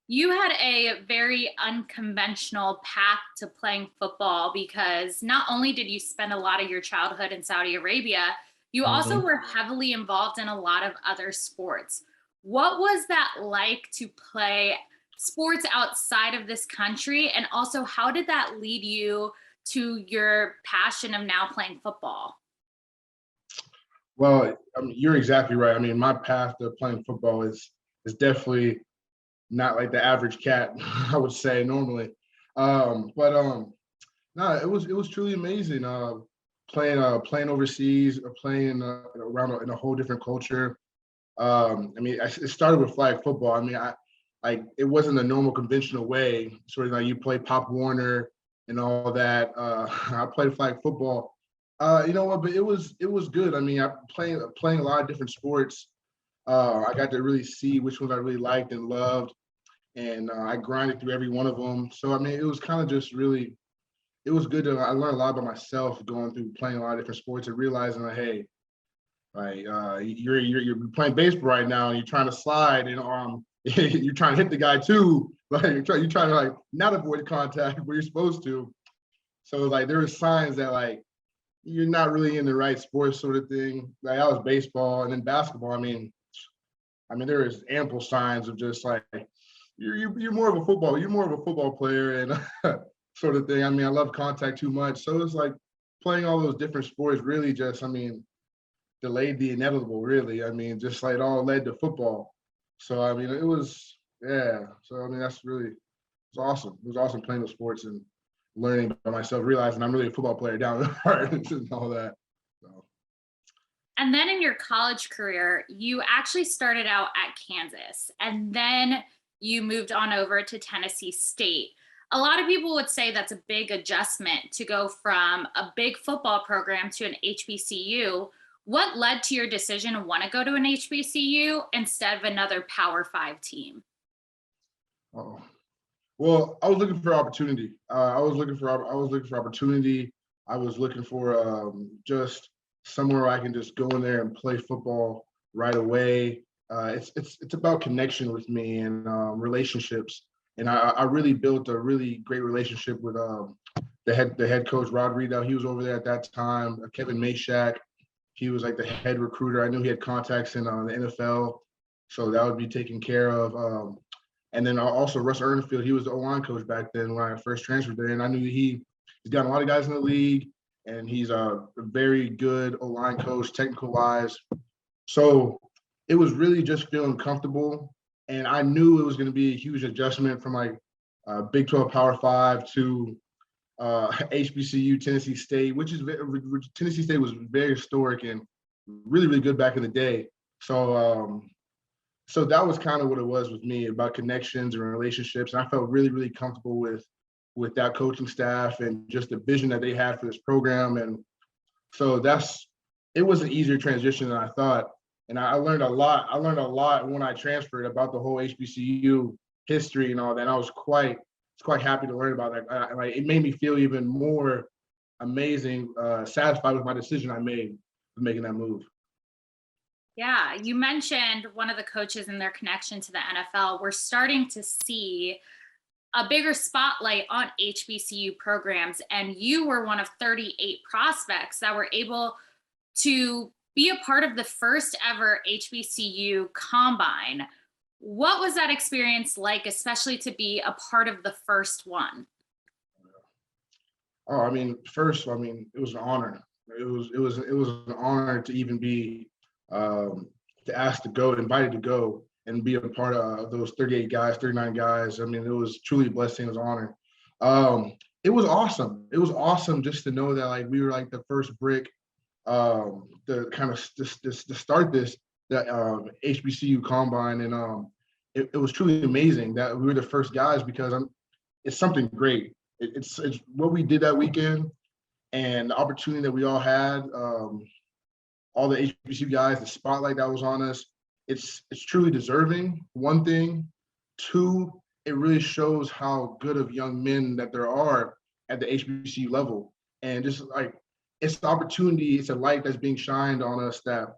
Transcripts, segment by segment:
You had a very unconventional path to playing football because not only did you spend a lot of your childhood in Saudi Arabia, you also Mhm. were heavily involved in a lot of other sports. What was that like to play sports outside of this country? And also, how did that lead you to your passion of now playing football? Well, I mean, you're exactly right. I mean, my path to playing football is definitely not like the average cat, I would say normally. But no, it was truly amazing. Playing overseas, playing around in a whole different culture. I mean, it started with flag football. I mean, I like it wasn't a normal conventional way. Sort of like you play Pop Warner and all that. I played flag football. You know what? But it was good. I mean, I playing a lot of different sports. I got to really see which ones I really liked and loved, and I grinded through every one of them. So I mean, it was kind of just really it was good to I learned a lot about myself going through playing a lot of different sports and realizing that hey, like you're playing baseball right now and you're trying to slide and you're trying to hit the guy too. Like you're trying to like not avoid contact where you're supposed to. So like there were signs that like you're not really in the right sports sort of thing. Like I was baseball and then basketball. I mean there is ample signs of just like you're more of a football player and sort of thing. I mean I love contact too much. So it's like playing all those different sports really just I mean delayed the inevitable, really. I mean, just like it all led to football. So I mean, it was yeah. So I mean, that's really it's awesome. It was awesome playing the sports and learning by myself, realizing I'm really a football player down at heart and all that. So And then in your college career, you actually started out at Kansas and then you moved on over to Tennessee State. A lot of people would say that's a big adjustment to go from a big football program to an HBCU. What led to your decision to want to go to an HBCU instead of another Power Five team? oh. Well, I was looking for opportunity. I was looking for opportunity. I was looking for just somewhere where I can just go in there and play football right away. It's about connection with me and relationships. And I really built a really great relationship with the head coach Rod Reed. He was over there at that time. Kevin Mashak. He was like the head recruiter. I knew he had contacts in the NFL, so that would be taken care of. And then also Russ Ernfield, he was the O-line coach back then when I first transferred there, and I knew he's got a lot of guys in the league, and he's a very good O-line coach, technical wise. So it was really just feeling comfortable, and I knew it was going to be a huge adjustment from like Big 12 Power Five to HBCU Tennessee State, which Tennessee State was very historic and really really good back in the day. So that was kind of what it was with me about connections and relationships. And I felt really, really comfortable with that coaching staff and just the vision that they had for this program. And so it was an easier transition than I thought. And I learned a lot. I learned a lot when I transferred about the whole HBCU history and all that. And I was quite happy to learn about that. Like it made me feel even more amazing, satisfied with my decision I made with making that move. Yeah, you mentioned one of the coaches and their connection to the NFL. We're starting to see a bigger spotlight on HBCU programs, and you were one of 38 prospects that were able to be a part of the first ever HBCU combine. What was that experience like, especially to be a part of the first one? Oh, I mean, first, I mean, it was an honor. It was an honor to even be to ask to go, invited to go, and be a part of those 38 guys, 39 guys. I mean, it was truly a blessing. It was an honor. It was awesome. It was awesome just to know that like we were like the first brick to kind of to start this that HBCU combine, and it was truly amazing that we were the first guys because it's something great. It's what we did that weekend and the opportunity that we all had. All the HBCU guys, the spotlight that was on us. It's truly deserving. One thing, two, it really shows how good of young men that there are at the HBCU level, and just like it's the opportunity, it's a light that's being shined on us that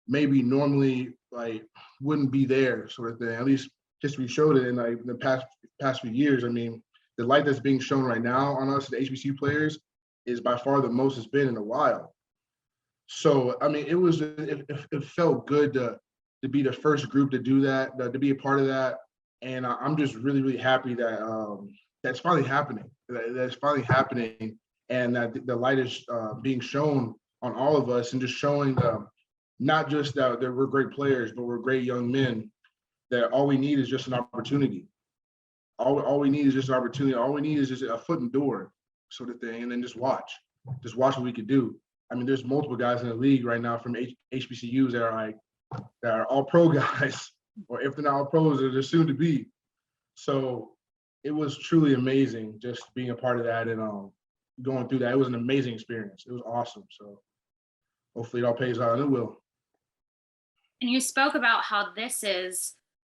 maybe normally like wouldn't be there, sort of thing. At least history showed it in like the past few years. I mean, the light that's being shown right now on us, the HBCU players, is by far the most it's been in a while. So I mean, it felt good to be the first group to do that, to be a part of that, and I'm just really happy that that's finally happening. That's finally happening, and that the light is being shown on all of us, and just showing not just that we're great players, but we're great young men. That all we need is just an opportunity. All we need is just an opportunity. All we need is just a foot in the door, sort of thing, and then just watch what we could do. I mean, there's multiple guys in the league right now from HBCUs that are all pro guys, or if they're not all pros, they're soon to be. So it was truly amazing just being a part of that and going through that. It was an amazing experience. It was awesome. So hopefully it all pays out, and it will. And you spoke about how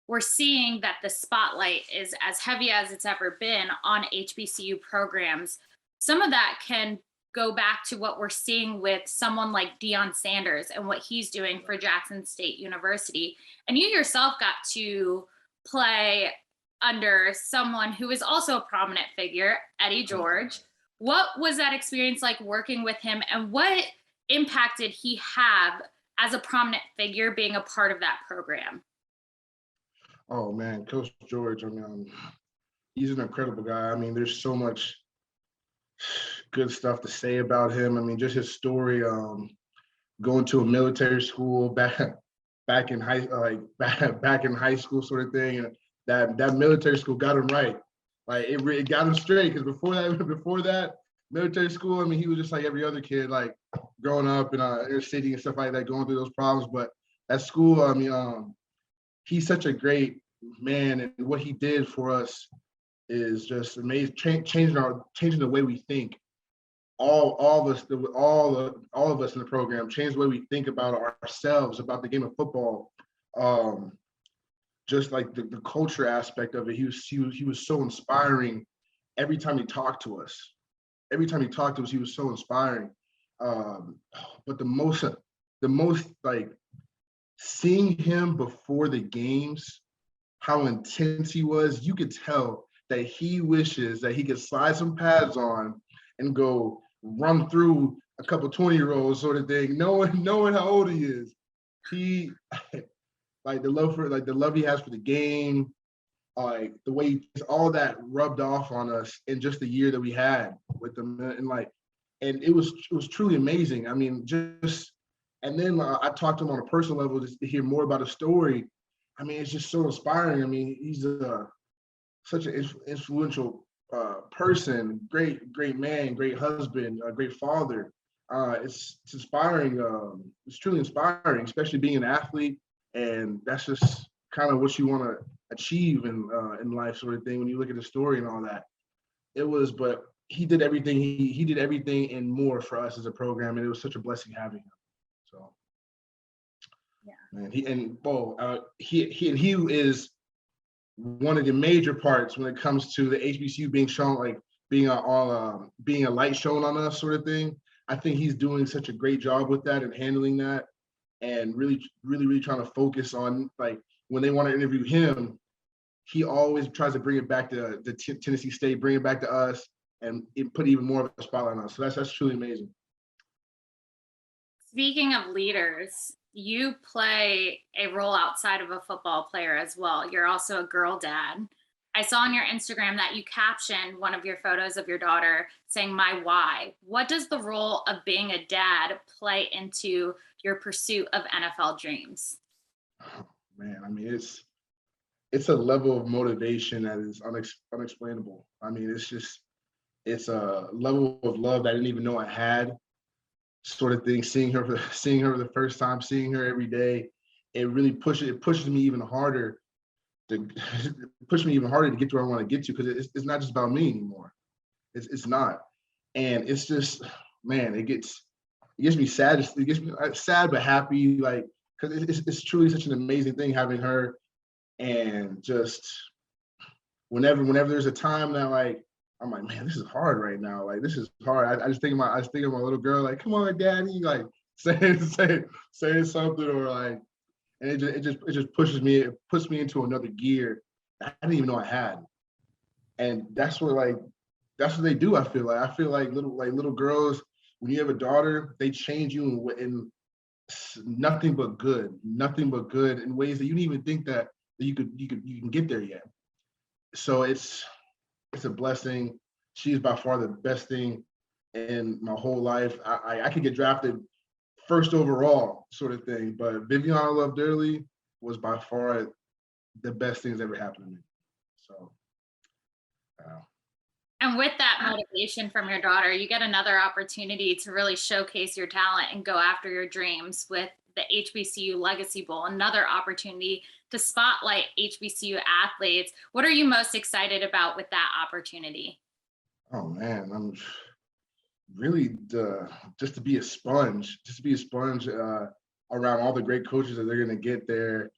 we're seeing that the spotlight is as heavy as it's ever been on HBCU programs. Some of that can go back to what we're seeing with someone like Deion Sanders and what he's doing for Jackson State University. And you yourself got to play under someone who is also a prominent figure, Eddie George. What was that experience like working with him, and what impact did he have as a prominent figure being a part of that program? Oh man, Coach George, I mean, he's an incredible guy. I mean, there's so much good stuff to say about him. I mean, just his story, going to a military school back in high school, sort of thing, and that military school got him right. Like it got him straight, because before that military school, I mean, he was just like every other kid, like growing up in inner city and stuff like that, going through those problems. But at school, I mean, he's such a great man, and what he did for us is just amazing, changing the way we think. All of us in the program changed the way we think about ourselves, about the game of football. Just like the culture aspect of it, he was so inspiring. Every time he talked to us, he was so inspiring. But the most like seeing him before the games, how intense he was, you could tell that he wishes that he could slide some pads on and go run through a couple 20-year-olds, sort of thing, knowing how old he is. He like the love he has for the game, like the way all that rubbed off on us in just the year that we had with them, and it was truly amazing. I mean, and then I talked to him on a personal level just to hear more about his story. I mean, it's just so inspiring. I mean, he's such an influential person, great man, great husband, great father. It's inspiring. It's truly inspiring, especially being an athlete, and that's just kind of what you want to achieve in life, sort of thing. When you look at the story and all that, but he did everything. He did everything and more for us as a program, and it was such a blessing having him. So, yeah, man, he is one of the major parts when it comes to the HBCU being shown, like being a light shown on us, sort of thing. I think he's doing such a great job with that and handling that, and really trying to focus on, like, when they want to interview him, he always tries to bring it back to Tennessee State, bring it back to us, and put even more of a spotlight on us. So that's truly amazing. Speaking of leaders, you play a role outside of a football player as well. You're also a girl dad. I saw on your Instagram that you captioned one of your photos of your daughter saying, "My why." What does the role of being a dad play into your pursuit of NFL dreams? Oh, man, I mean, it's a level of motivation that is unexplainable. I mean, it's a level of love that I didn't even know I had, sort of thing. Seeing her for the first time, seeing her every day, it pushes me even harder to get to where I want to get to, because it's not just about me anymore. It's not, and it's just, man, it gets me sad. It gets me sad but happy, like, because it's truly such an amazing thing having her, and just whenever there's a time that, like, I'm like, man, this is hard right now. Like, this is hard. I just think of my little girl, like, come on, daddy, like saying something, or like, and it just pushes me. It puts me into another gear I didn't even know I had. And that's what they do. I feel like little girls, when you have a daughter, they change you in nothing but good in ways that you didn't even think that you can get there yet. So it's a blessing. She's by far the best thing in my whole life. I could get drafted first overall sort of thing, but Viviana Love Durley was by far the best thing that's ever happened to me. So, And with that motivation from your daughter, you get another opportunity to really showcase your talent and go after your dreams with the HBCU Legacy Bowl, another opportunity to spotlight HBCU athletes. What are you most excited about with that opportunity? oh man, I'm really just to be a sponge, around all the great coaches that they're going to get there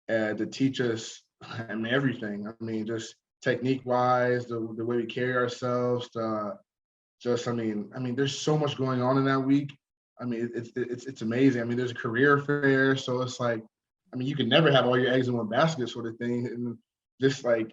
to teach us, I mean, everything. I mean, just technique wise, the way we carry ourselves, there's so much going on in that week. I mean, it's amazing. I mean, there's a career fair, so it's like, I mean, you can never have all your eggs in one basket, sort of thing. And just like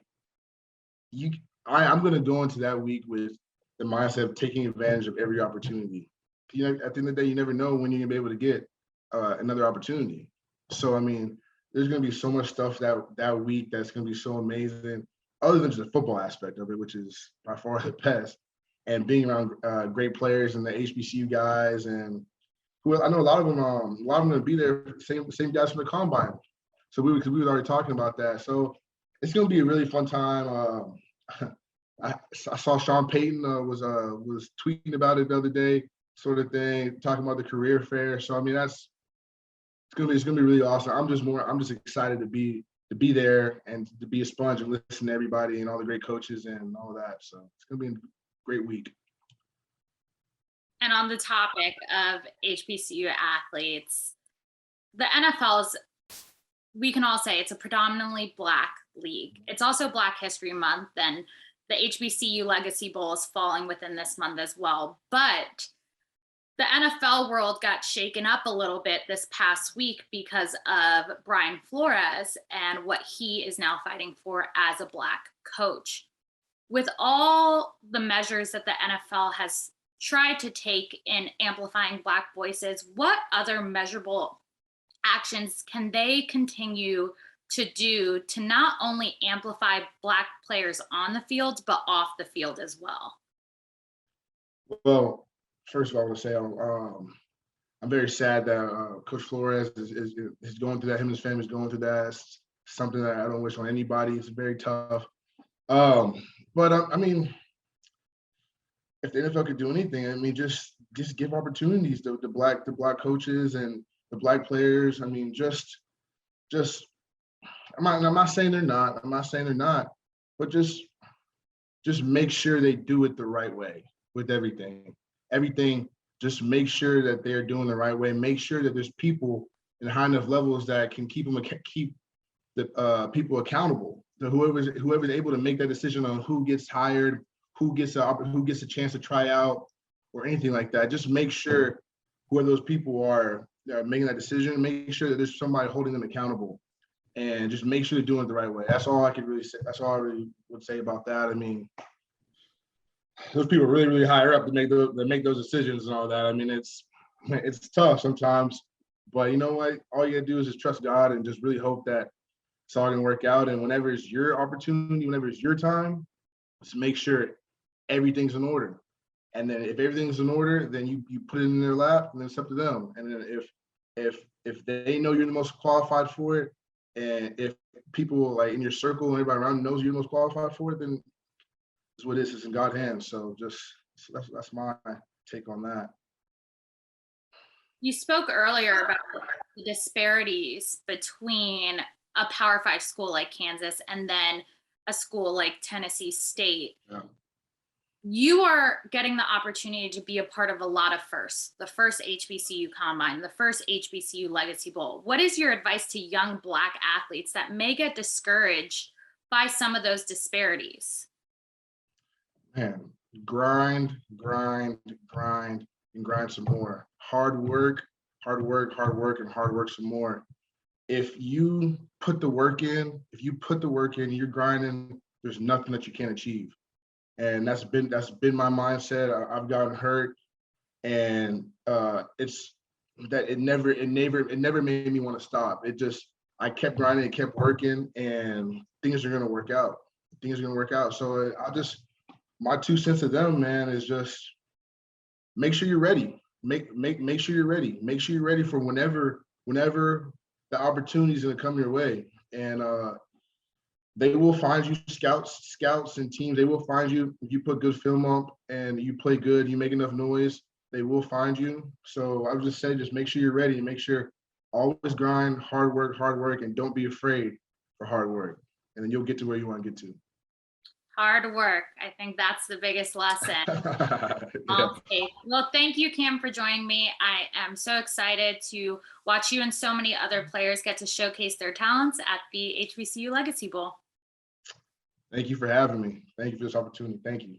I'm going to go into that week with the mindset of taking advantage of every opportunity. You know, at the end of the day, you never know when you're going to be able to get another opportunity. So, I mean, there's going to be so much stuff that week that's going to be so amazing, other than just the football aspect of it, which is by far the best. And being around great players and the HBCU guys, and who I know a lot of them going to be there, same guys from the combine. So we were already talking about that. So it's going to be a really fun time. I saw Sean Payton was tweeting about it the other day, sort of thing, talking about the career fair. So I mean, it's gonna be really awesome. I'm just excited to be there and to be a sponge and listen to everybody and all the great coaches and all that. So it's gonna be a great week. And on the topic of HBCU athletes, the NFL's, we can all say it's a predominantly Black league. It's also Black History Month, and the HBCU Legacy Bowl is falling within this month as well. But the NFL world got shaken up a little bit this past week because of Brian Flores and what he is now fighting for as a Black coach. With all the measures that the NFL has tried to take in amplifying Black voices, what other measurable actions can they continue to do to not only amplify Black players on the field, but off the field as well? Well, first of all, I want to say I'm very sad that Coach Flores is going through that. Him and his family is going through that. It's something that I don't wish on anybody. It's very tough. But I mean, if the NFL could do anything, I mean, just give opportunities to the black coaches and the Black players. I mean, just I'm not saying they're not. I'm not saying they're not, but just make sure they do it the right way with everything. Everything, just make sure that they're doing the right way. Make sure that there's people in high enough levels that can keep the people accountable. So whoever's able to make that decision on who gets hired, who gets a chance to try out, or anything like that. Just make sure whoever those people are that are making that decision, make sure that there's somebody holding them accountable, and just make sure they're doing it the right way. That's all I could really say. That's all I really would say about that. I mean, those people are really, really higher up to make those decisions and all that. I mean, it's tough sometimes, but you know what? All you gotta do is just trust God and just really hope that it's all gonna work out. And whenever it's your opportunity, whenever it's your time, just make sure everything's in order. And then if everything's in order, then you put it in their lap, and then it's up to them. And then if they know you're the most qualified for it, and if people like in your circle and everybody around knows you're the most qualified for it, then it's what it is. It's in God's hands. So that's my take on that. You spoke earlier about the disparities between a Power 5 school like Kansas and then a school like Tennessee State. Yeah. You are getting the opportunity to be a part of a lot of firsts, the first HBCU Combine, the first HBCU Legacy Bowl. What is your advice to young Black athletes that may get discouraged by some of those disparities? Man, grind, and grind some more. Hard work, and hard work some more. if you put the work in, you're grinding, there's nothing that you can't achieve. And that's been my mindset. I've gotten hurt, and it's that it never made me want to stop. I kept grinding, and kept working, and things are gonna work out. So my 2 cents to them, man, is just make sure you're ready. Make sure you're ready. Make sure you're ready for whenever the opportunity is gonna come your way. And they will find you, scouts and teams. They will find you if you put good film up and you play good. You make enough noise. They will find you. So I would just say, just make sure you're ready, and make sure always grind, hard work, and don't be afraid for hard work. And then you'll get to where you want to get to. Hard work. I think that's the biggest lesson. Yeah. Well, thank you, Cam, for joining me. I am so excited to watch you and so many other players get to showcase their talents at the HBCU Legacy Bowl. Thank you for having me. Thank you for this opportunity. Thank you.